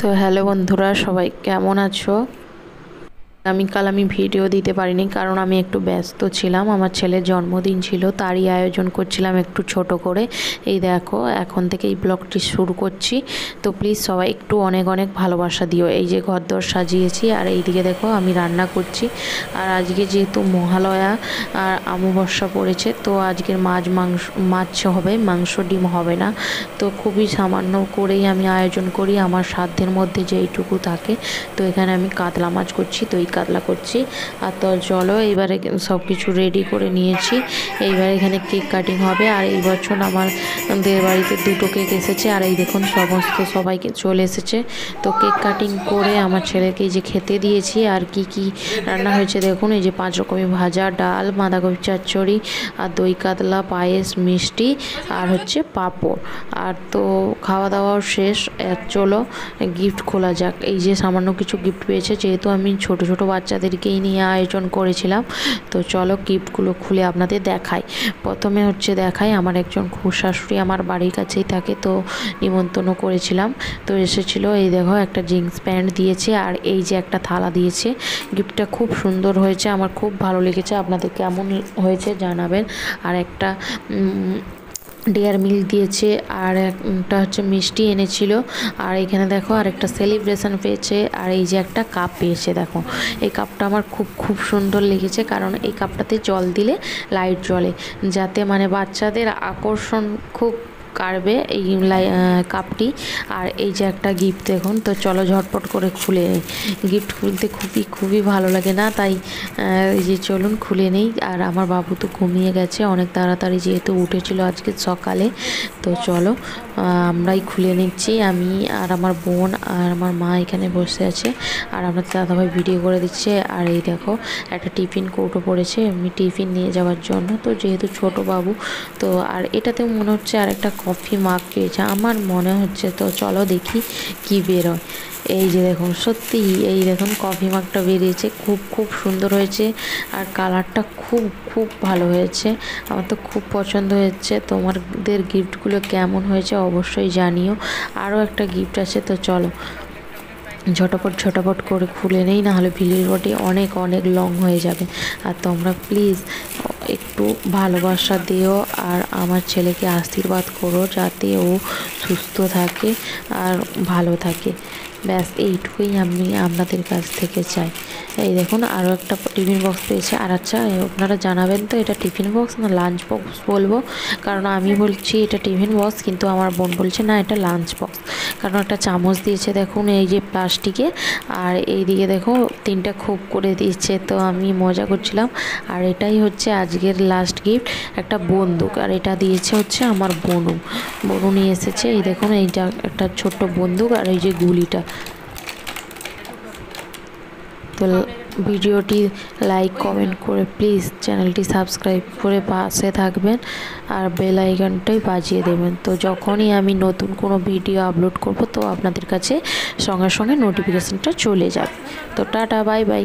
তো হ্যালো বন্ধুরা, সবাই কেমন আছো? আগামীকাল আমি ভিডিও দিতে পারিনি কারণ আমি একটু ব্যস্ত ছিলাম। আমার ছেলের জন্মদিন ছিল, তারই আয়োজন করছিলাম একটু ছোট করে। এই দেখো, এখন থেকে এই ব্লগটি শুরু করছি। তো প্লিজ সবাই একটু অনেক অনেক ভালোবাসা দিও। এই যে ঘরদোর সাজিয়েছি, আর এইদিকে দেখো আমি রান্না করছি। আর আজকে যেহেতু মহালয়া আর অমাবস্যা পড়েছে, তো আজকের মাছ হবে, মাংস ডিম হবে না। তো খুবই সামান্য করেই আমি আয়োজন করি আমার সাধ্যের মধ্যে যেইটুকু থাকে। তো এখানে আমি কাতলা মাছ করছি, তো কাতলা করছি। আর তো চলো, এইবারে সব কিছু রেডি করে নিয়েছি। এইবার এখানে কেক কাটিং হবে। আর এই বছর আমাদের বাড়িতে দুটো কেক এসেছে, আর এই দেখুন সবাইকে চলে এসেছে। তো কেক কাটিং করে আমার ছেলেকে এই যে খেতে দিয়েছি। আর কি কি রান্না হয়েছে দেখুন, এই যে 5 রকমের ভাজা, ডাল, বাঁধাকপি চচ্চড়ি, আর দই কাতলা, পায়েস, মিষ্টি, আর হচ্ছে পাঁপড়। আর তো খাওয়া দাওয়াও শেষ। চলো গিফট খোলা যাক। এই যে সামান্য কিছু গিফট পেয়েছে, যেহেতু আমি ছোট ছোট বাচ্চাদেরকেই নিয়ে আয়োজন করেছিলাম। তো চলো গিফটগুলো খুলে আপনাদের দেখাই। প্রথমে হচ্ছে দেখাই, আমার একজন শাশুড়ি আমার বাড়ির কাছেই থাকে, তো নিমন্ত্রণ করেছিলাম, তো এসেছিলো। এই দেখো একটা জিন্স প্যান্ট দিয়েছে, আর এই যে একটা থালা দিয়েছে। গিফটটা খুব সুন্দর হয়েছে, আমার খুব ভালো লেগেছে। আপনাদের কেমন হয়েছে জানাবেন। আর একটা ডেয়ার মিল্ক দিয়েছে, আর একটা হচ্ছে মিষ্টি এনেছিল। আর এখানে দেখো আর একটা সেলিব্রেশন পেয়েছে। আর এই যে একটা কাপ পেয়েছে, দেখো এই কাপটা আমার খুব সুন্দর লেগেছে, কারণ এই কাপটাতে জল দিলে লাইট জ্বলে, যাতে মানে বাচ্চাদের আকর্ষণ খুব কাড়বে এই কাপটি। আর এই যে একটা গিফট দেখুন। তো চলো ঝটপট করে খুলে নেই। গিফট খুলতে খুবই ভালো লাগে না, তাই এই যে চলুন খুলে নেই। আর আমার বাবু তো ঘুমিয়ে গেছে অনেক তাড়াতাড়ি, যেহেতু উঠেছিল আজকে সকালে। তো চলো আমরাই খুলে নিচ্ছি, আমি আর আমার বোন আর আমার মা এখানে বসে আছে, আর আমার দাদাভাই ভিডিও করে দিচ্ছে। আর এই দেখো একটা টিফিন কৌটো পড়েছে এমনি টিফিন নিয়ে যাওয়ার জন্য, তো যেহেতু ছোট বাবু। তো আর এটাতে মনে হচ্ছে আর একটা কফি মাগ পেয়েছে আমার মনে হচ্ছে। তো চলো দেখি কি বেরোয়। এই যে দেখুন, সত্যি এই দেখুন কফি মাগটা বেরিয়েছে, খুব সুন্দর হয়েছে। আর কালারটা খুব ভালো হয়েছে, আমার তো খুব পছন্দ হয়েছে। তোমাদের গিফটগুলো কেমন হয়েছে অবশ্যই জানিও। আরও একটা গিফট আছে, তো চলো ঝটপট করে খুলে নেই, নাহলে ভিডিওটি অনেক লং হয়ে যাবে। আর তোমরা প্লিজ একটু ভালোবাসা দিও, আর আমার ছেলেকে আশীর্বাদ করো যাতে ও সুস্থ থাকে আর ভালো থাকে। ব্যাস এইটুকুই আমি আপনাদের কাছ থেকে চাই। এই দেখুন আরও একটা টিফিন বক্স পেয়েছে। আর আচ্ছা, আপনারা জানাবেন তো এটা টিফিন বক্স না লাঞ্চ বক্স বলবো, কারণ আমি বলছি এটা টিফিন বক্স, কিন্তু আমার বোন বলছে না এটা লাঞ্চ বক্স। কারণ একটা চামচ দিয়েছে দেখুন এই যে প্লাস্টিকে, আর এই দিকে দেখো 3টা খোপ করে দিয়েছে। তো আমি মজা করছিলাম। আর এটাই হচ্ছে আজকের লাস্ট গিফট, একটা বন্দুক। আর এটা দিয়েছে হচ্ছে আমার বোনু নিয়ে এসেছে। এই দেখুন এইটা একটা ছোট্ট বন্দুক, আর এই যে গুলিটা। তো ভিডিওটি লাইক কমেন্ট করে প্লিজ চ্যানেলটি সাবস্ক্রাইব করে পাশে থাকবেন, আর বেল আইকনটাই বাজিয়ে দেবেন। তো যখনই আমি নতুন কোনো ভিডিও আপলোড করব, তো আপনাদের কাছে সঙ্গে নোটিফিকেশানটা চলে যাবে। তো টাটা, বাই বাই।